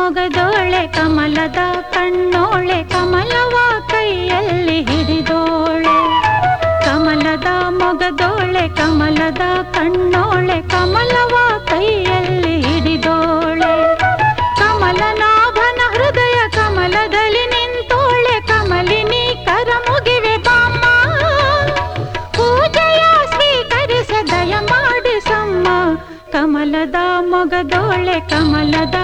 ಮೊಗದೋಳೆ ಕಮಲದ ಕಣ್ಣೋಳೆ ಕಮಲವ ಕೈಯಲ್ಲಿ ಹಿಡಿದೋಳೆ ಕಮಲದ ಮೊಗದೋಳೆ ಕಮಲದ ಕಣ್ಣೋಳೆ ಕಮಲವ ಕೈಯಲ್ಲಿ ಹಿಡಿದೋಳೆ ಕಮಲನಾಭನ ಹೃದಯ ಕಮಲದಲ್ಲಿ ನಿಂತೋಳೆ ಕಮಲಿನಿ ಕರ ಮುಗಿವೆ ಬಾಮ್ಮ ಪೂಜೆಯ ಸ್ವೀಕರಿಸ ದಯ ಮಾಡಿಸಮ್ಮ ಕಮಲದ ಮೊಗದೋಳೆ ಕಮಲದ